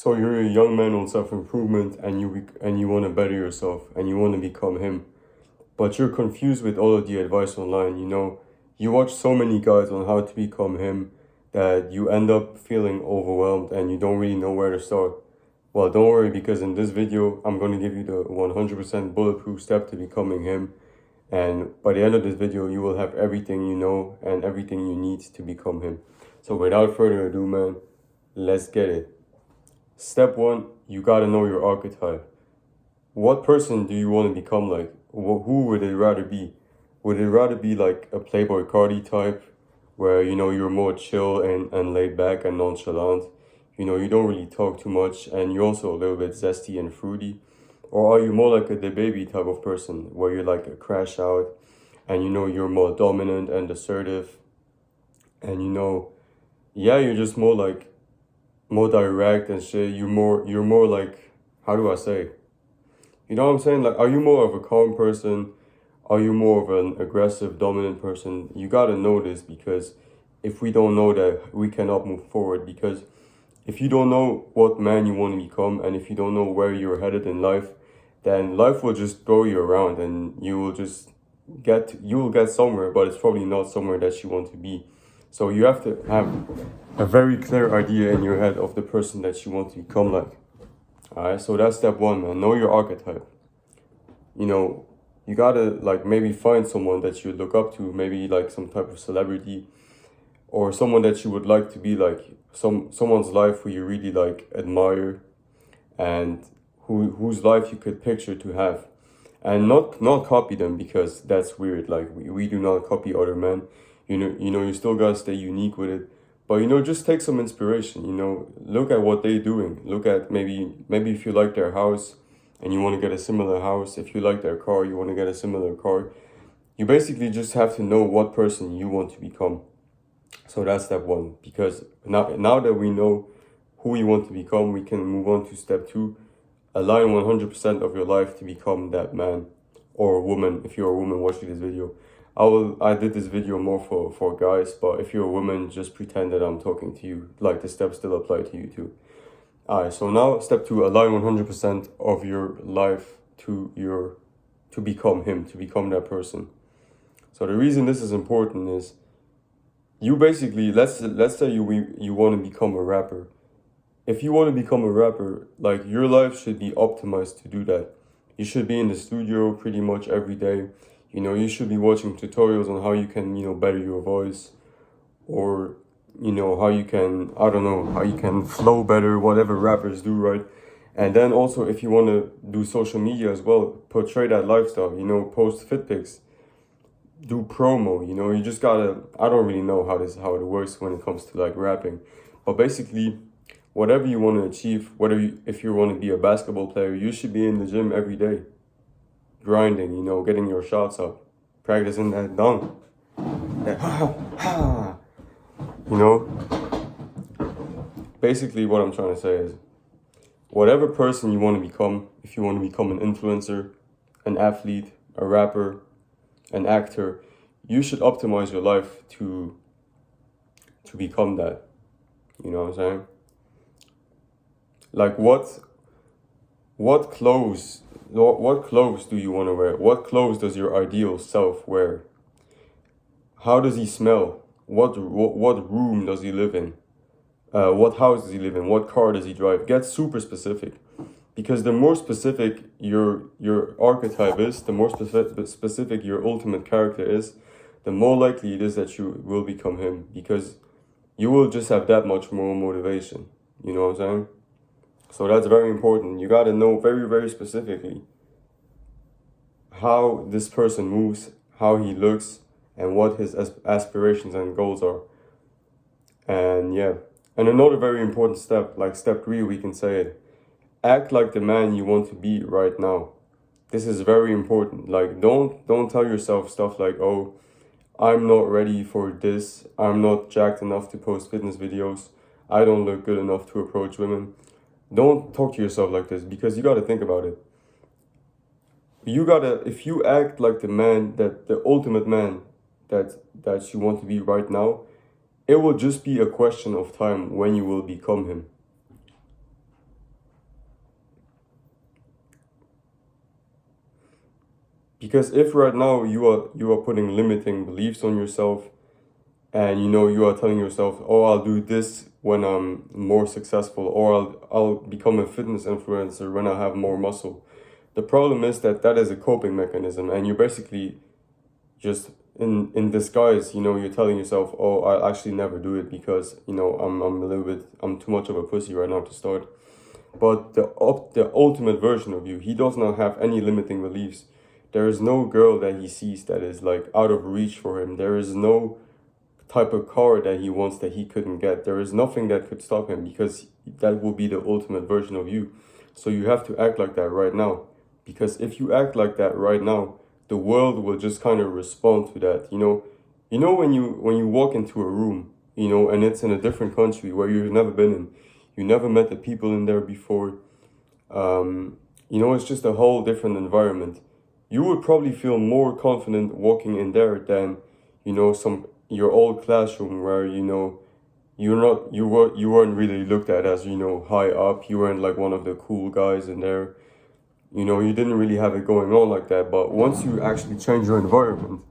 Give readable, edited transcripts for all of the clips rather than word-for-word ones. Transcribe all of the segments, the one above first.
So you're a young man on self-improvement and you want to better yourself and you want to become him. But you're confused with all of the advice online, You watch so many guides on how to become him that you end up feeling overwhelmed and you don't really know where to start. Well, don't worry, because in this video, I'm going to give you the 100% bulletproof step to becoming him. And by the end of this video, you will have everything you know and everything you need to become him. So without further ado, man, let's get it. Step 1, you gotta know your archetype. What person do you want to become like? Who would it rather be? Would it rather be like a Playboy Cardi type, where, you're more chill and laid back and nonchalant? You don't really talk too much and you're also a little bit zesty and fruity? Or are you more like the baby type of person, where you're like a crash out and you're more dominant and assertive and you're just more direct and shit. You're more like, how do I say? You know what I'm saying? Like, are you more of a calm person? Are you more of an aggressive, dominant person? You gotta know this, because if we don't know that, we cannot move forward. Because if you don't know what man you want to become, and if you don't know where you're headed in life, then life will just throw you around and you will get somewhere, but it's probably not somewhere that you want to be. So you have to have a very clear idea in your head of the person that you want to become like. Alright, so that's step 1, man. Know your archetype. You gotta maybe find someone that you look up to, maybe like some type of celebrity, or someone that you would like to be like, someone's life who you really admire, and whose life you could picture to have. And not copy them, because that's weird. Like, we do not copy other men. You still gotta stay unique with it. But just take some inspiration. Look at what they're doing. Look at maybe if you like their house and you want to get a similar house. If you like their car, you want to get a similar car. You basically just have to know what person you want to become. So that's step 1. Because now that we know who we want to become, we can move on to step 2. Align 100% of your life to become that man or woman. If you're a woman watching this video, I did this video more for guys, but if you're a woman, just pretend that I'm talking to you. Like, the steps still apply to you too. Alright, so now step 2, align 100% of your life to become him, to become that person. So the reason this is important is, you basically, let's say you want to become a rapper. If you want to become a rapper, your life should be optimized to do that. You should be in the studio pretty much every day. You should be watching tutorials on how you can, better your voice, or, how you can, I don't know, how you can flow better, whatever rappers do, right? And then also, if you want to do social media as well, portray that lifestyle, post fit pics, do promo, you just gotta, I don't really know how it works when it comes to rapping. But basically, whatever you want to achieve, if you want to be a basketball player, you should be in the gym every day, grinding, getting your shots up, practicing that dunk, that ha. Basically what I'm trying to say is, whatever person you want to become, if you want to become an influencer, an athlete, a rapper, an actor, you should optimize your life to become that. You know what I'm saying? Like, what clothes do you want to wear? What clothes does your ideal self wear? How does he smell? What room does he live in? What house does he live in? What car does he drive? Get super specific, because the more specific your archetype is, the more specific your ultimate character is, the more likely it is that you will become him, because you will just have that much more motivation. You know what I'm saying? So that's very important. You got to know very, very specifically how this person moves, how he looks, and what his aspirations and goals are. And yeah, and another very important step, like step 3, we can say it. Act like the man you want to be right now. This is very important. Like, don't tell yourself stuff like, oh, I'm not ready for this. I'm not jacked enough to post fitness videos. I don't look good enough to approach women. Don't talk to yourself like this, because you got to think about it. If you act like the ultimate man that you want to be right now, it will just be a question of time when you will become him. Because if right now you are putting limiting beliefs on yourself, and you are telling yourself, oh, I'll do this when I'm more successful, or I'll become a fitness influencer when I have more muscle. The problem is that that is a coping mechanism, and you're basically just in disguise, you're telling yourself, oh, I'll actually never do it because, I'm too much of a pussy right now to start. But the ultimate version of you, he does not have any limiting beliefs. There is no girl that he sees that is like out of reach for him. There is no type of car that he wants that he couldn't get. There is nothing that could stop him because that will be the ultimate version of you. So you have to act like that right now. Because if you act like that right now, the world will just kind of respond to that. When you walk into a room, and it's in a different country where you've never been in, you never met the people in there before. It's just a whole different environment. You would probably feel more confident walking in there than, some your old classroom where you weren't really looked at as high up. You weren't like one of the cool guys in there. You didn't really have it going on like that. But once you actually change your environment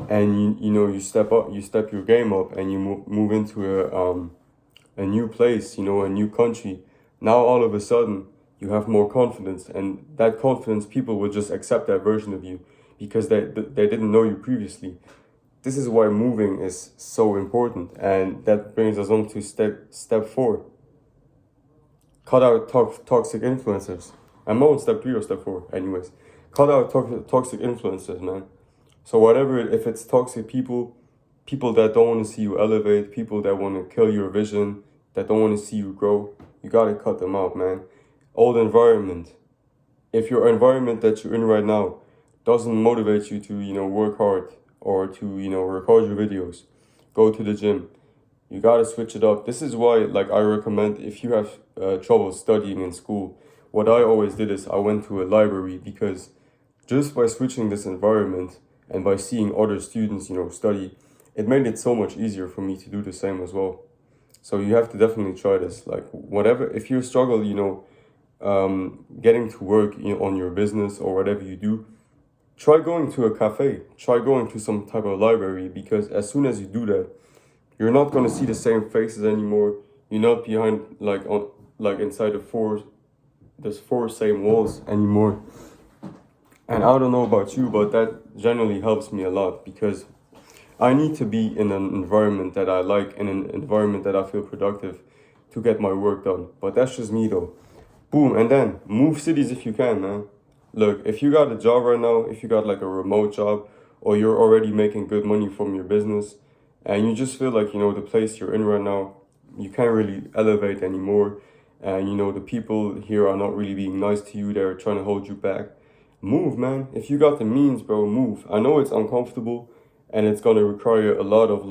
and you step up, you step your game up, and you move into a new place, a new country. Now all of a sudden you have more confidence, and that confidence, people will just accept that version of you because they didn't know you previously. This is why moving is so important, and that brings us on to step 4. Cut out toxic influencers. I'm on step 3 or step 4. Anyways, cut out toxic influencers, man. So whatever, if it's toxic people that don't want to see you elevate, people that want to kill your vision, that don't want to see you grow, you gotta cut them out, man. Old environment. If your environment that you're in right now doesn't motivate you to, work hard or to, record your videos, go to the gym, you gotta switch it up. This is why, like, I recommend if you have trouble studying in school, what I always did is I went to a library, because just by switching this environment and by seeing other students, study, it made it so much easier for me to do the same as well. So you have to definitely try this. Like, whatever, if you struggle, getting to work on your business or whatever you do, try going to a cafe, try going to some type of library, because as soon as you do that, you're not going to see the same faces anymore. You're not behind inside there's 4 same walls anymore. And I don't know about you, but that generally helps me a lot, because I need to be in an environment that I like, in an environment that I feel productive to get my work done. But that's just me though. Boom, and then move cities if you can, man. Look, if you got a job right now, if you got like a remote job, or you're already making good money from your business, and you just feel like, the place you're in right now, you can't really elevate anymore, and the people here are not really being nice to you, they're trying to hold you back, move, man. If you got the means, bro, move. I know it's uncomfortable, and it's gonna require a lot of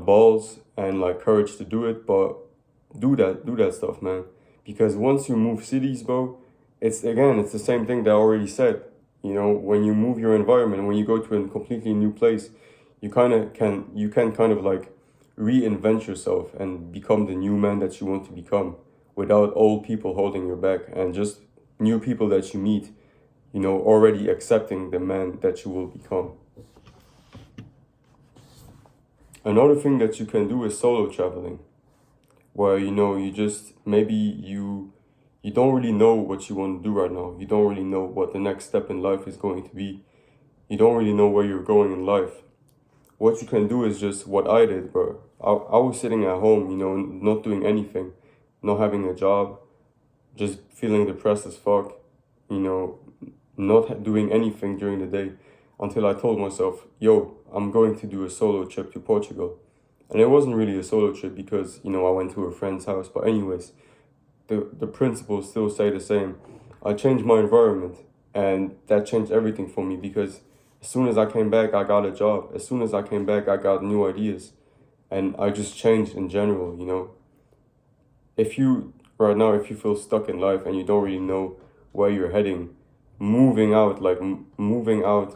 balls and like courage to do it, but do that stuff, man. Because once you move cities, bro, it's the same thing that I already said. When you move your environment, when you go to a completely new place, you can kind of like reinvent yourself and become the new man that you want to become, without old people holding your back, and just new people that you meet, already accepting the man that you will become. Another thing that you can do is solo traveling, where you just, maybe you don't really know what you want to do right now. You don't really know what the next step in life is going to be. You don't really know where you're going in life. What you can do is just what I did, bro. I was sitting at home, not doing anything, not having a job, just feeling depressed as fuck, not doing anything during the day, until I told myself, yo, I'm going to do a solo trip to Portugal. And it wasn't really a solo trip because, I went to a friend's house. But anyways, the principles still stay the same. I changed my environment, and that changed everything for me, because as soon as I came back, I got a job. As soon as I came back, I got new ideas. And I just changed in general, If you feel stuck in life and you don't really know where you're heading, moving out,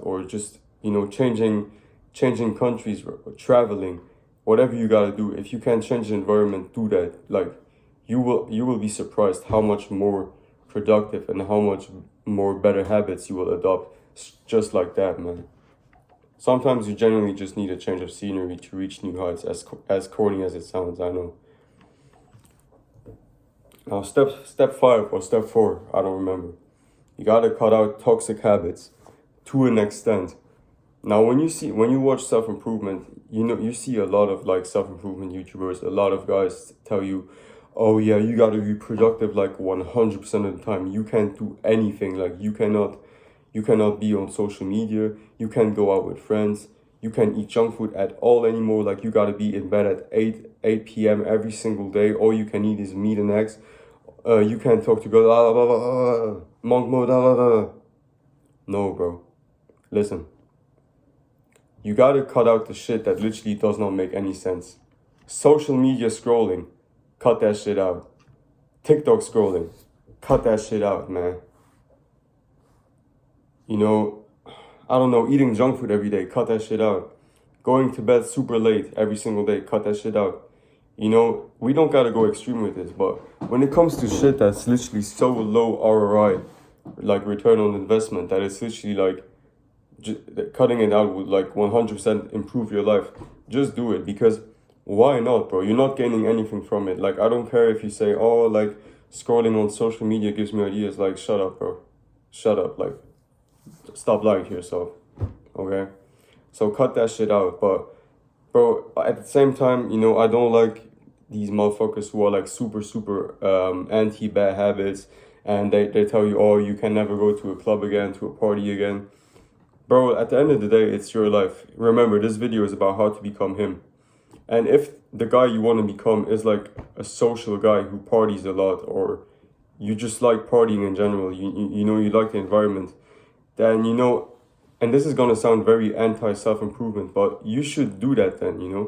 or just, changing countries, traveling, whatever you gotta do, if you can change the environment, do that. Like, you will be surprised how much more productive and how much more better habits you will adopt just like that, man. Sometimes you genuinely just need a change of scenery to reach new heights, as corny as it sounds, I know. Now, step 5 or step 4, I don't remember. You gotta cut out toxic habits to an extent. Now, when you watch self-improvement, you see a lot of like self-improvement YouTubers, a lot of guys tell you, oh yeah, you gotta be productive like 100% of the time. You can't do anything. Like you cannot be on social media. You can't go out with friends. You can't eat junk food at all anymore. Like you gotta be in bed at 8 p.m. every single day. All you can eat is meat and eggs. You can't talk to girls. Blah, blah, blah, blah, monk mode. Blah, blah, blah. No, bro. Listen. You gotta cut out the shit that literally does not make any sense. Social media scrolling, cut that shit out. TikTok scrolling, cut that shit out, man. I don't know, eating junk food every day, cut that shit out. Going to bed super late every single day, cut that shit out. We don't gotta go extreme with this, but when it comes to shit that's literally so low ROI, like return on investment, that it's literally like, cutting it out would like 100% improve your life. Just do it, because why not, bro? You're not gaining anything from it. Like, I don't care if you say, oh, like scrolling on social media gives me ideas. Like, shut up, bro. Shut up. Like, stop lying to yourself. Okay? So cut that shit out. But bro, at the same time, I don't like these motherfuckers who are like super anti bad habits, and they tell you, oh, you can never go to a club again, to a party again. Bro, at the end of the day, it's your life. Remember, this video is about how to become him. And if the guy you want to become is like a social guy who parties a lot, or you just like partying in general, you like the environment, then, and this is going to sound very anti-self-improvement, but you should do that then,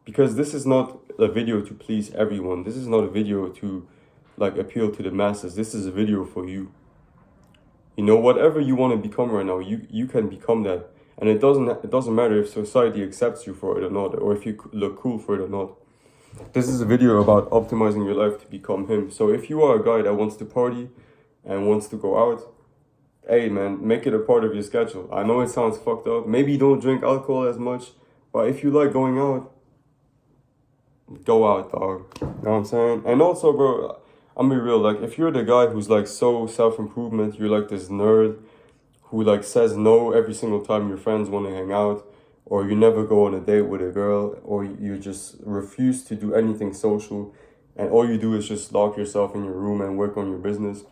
because this is not a video to please everyone. This is not a video to like appeal to the masses. This is a video for you. Whatever you want to become right now, you can become that. And it doesn't matter if society accepts you for it or not, or if you look cool for it or not. This is a video about optimizing your life to become him. So if you are a guy that wants to party and wants to go out, hey man, make it a part of your schedule. I know it sounds fucked up. Maybe you don't drink alcohol as much, but if you like going out, go out, dog. You know what I'm saying? And also, bro, I'm be real, like, if you're the guy who's like so self-improvement, you're like this nerd who like says no every single time your friends want to hang out, or you never go on a date with a girl, or you just refuse to do anything social, and all you do is just lock yourself in your room and work on your business,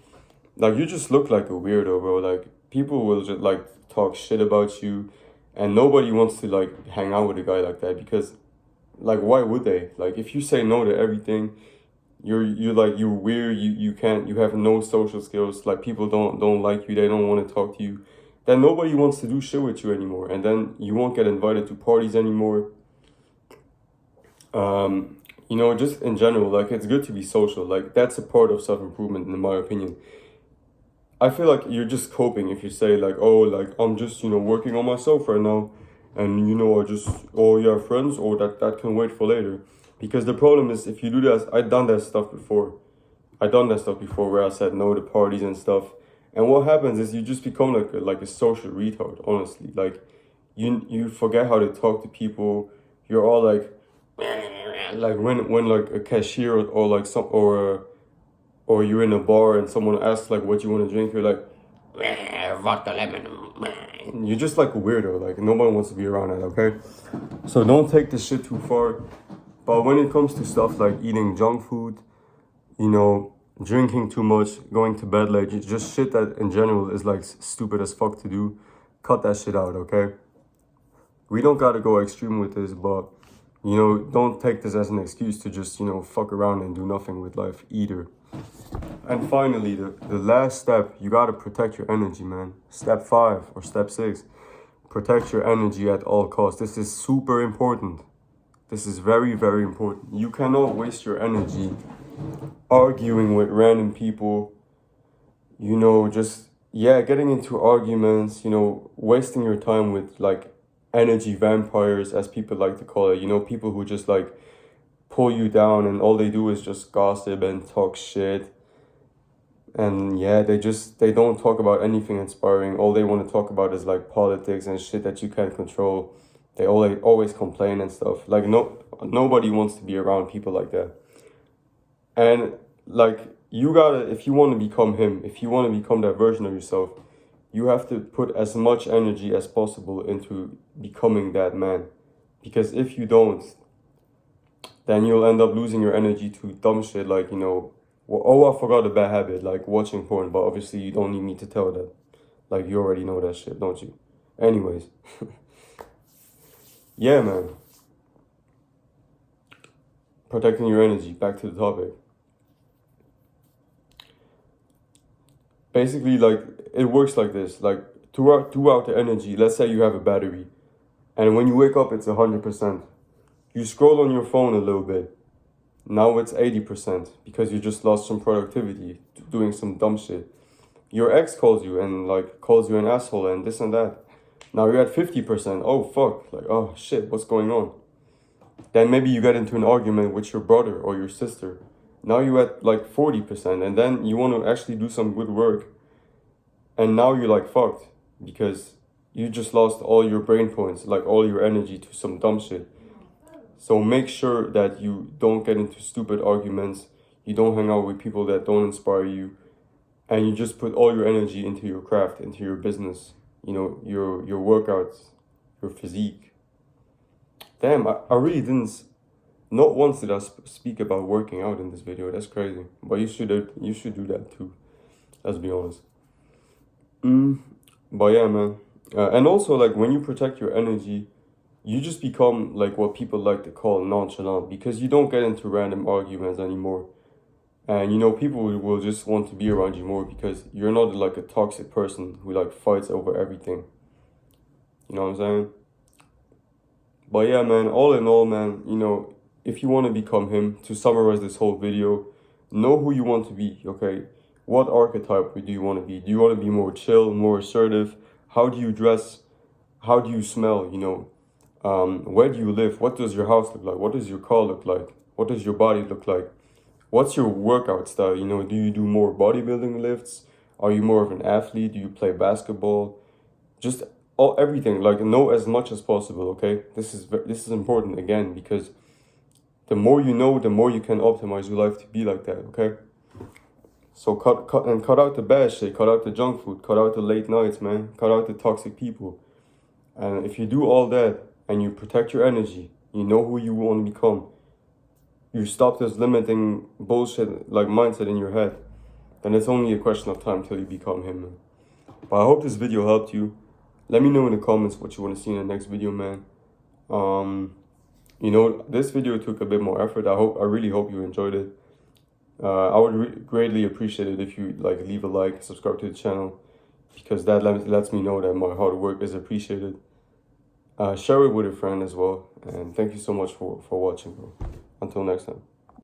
like, you just look like a weirdo, bro. Like, people will just like talk shit about you, and nobody wants to like hang out with a guy like that, because like, why would they? Like, if you say no to everything, you're weird, you have no social skills, like people don't like you, they don't want to talk to you, then nobody wants to do shit with you anymore, and then you won't get invited to parties anymore. Just in general, like, it's good to be social. Like, that's a part of self-improvement, in my opinion. I feel like you're just coping if you say like, oh, like, I'm just, working on myself right now, and I just, oh yeah, friends, or that can wait for later. Because the problem is, if you do that, I've done that stuff before. Where I said no to parties and stuff. And what happens is you just become like a social retard, honestly. Like, you forget how to talk to people. You're all like when like a cashier or like or you're in a bar and someone asks like what you want to drink, you're like, vodka lemon. You're just like a weirdo. Like, nobody wants to be around that, okay? So don't take this shit too far. But when it comes to stuff like eating junk food, drinking too much, going to bed late, just shit that in general is like stupid as fuck to do, cut that shit out, okay? We don't gotta go extreme with this, but, don't take this as an excuse to just, fuck around and do nothing with life either. And finally, the last step, you gotta protect your energy, man. Step 5 or step 6, protect your energy at all costs. This is super important. This is very, very important. You cannot waste your energy arguing with random people, getting into arguments, wasting your time with like energy vampires, as people like to call it, people who just like pull you down and all they do is just gossip and talk shit. And yeah, they don't talk about anything inspiring. All they want to talk about is like politics and shit that you can't control. They always complain and stuff. Like nobody wants to be around people like that. And like you gotta, if you want to become him, if you want to become that version of yourself, you have to put as much energy as possible into becoming that man. Because if you don't, then you'll end up losing your energy to dumb shit like, you know, oh, I forgot a bad habit, like watching porn, but obviously you don't need me to tell that. Like, you already know that shit, don't you? Anyways. Yeah, man. Protecting your energy, back to the topic. Basically, like, it works like this. Like, throughout the energy, let's say you have a battery, and when you wake up, it's 100%. You scroll on your phone a little bit. Now it's 80% because you just lost some productivity doing some dumb shit. Your ex calls you and like calls you an asshole and this and that. Now you're at 50%. Oh fuck. Like, oh shit, what's going on? Then maybe you get into an argument with your brother or your sister. Now you're at like 40%, and then you want to actually do some good work. And now you're like fucked because you just lost all your brain points, like all your energy to some dumb shit. So make sure that you don't get into stupid arguments, you don't hang out with people that don't inspire you, and you just put all your energy into your craft, into your business, you know, your workouts, your physique. Damn, I really didn't, not once did I speak about working out in this video. That's crazy. But you should do that too, let's be honest. But yeah, man. And also, like, when you protect your energy, you just become like what people like to call nonchalant, because you don't get into random arguments anymore. And you know, people will just want to be around you more because you're not like a toxic person who like fights over everything. You know what I'm saying? But yeah, man, all in all, man, you know, if you want to become him, to summarize this whole video, know who you want to be, okay? What archetype do you want to be? Do you want to be more chill, more assertive? How do you dress? How do you smell, you know? Where do you live? What does your house look like? What does your car look like? What does your body look like? What's your workout style? You know, do you do more bodybuilding lifts? Are you more of an athlete? Do you play basketball? Just everything. Like, know as much as possible. Okay, this is important again, because the more you know, the more you can optimize your life to be like that. Okay. So cut out the bad shit. Cut out the junk food. Cut out the late nights, man. Cut out the toxic people. And if you do all that, and you protect your energy, you know who you want to become, you stop this limiting bullshit like mindset in your head, then it's only a question of time till you become him, man. But I hope this video helped you. Let me know in the comments what you want to see in the next video, man. You know, this video took a bit more effort. I really hope you enjoyed it. I would greatly appreciate it if you like leave a like, subscribe to the channel, because that lets me know that my hard work is appreciated. Share it with a friend as well. And thank you so much for watching, bro. Until next time.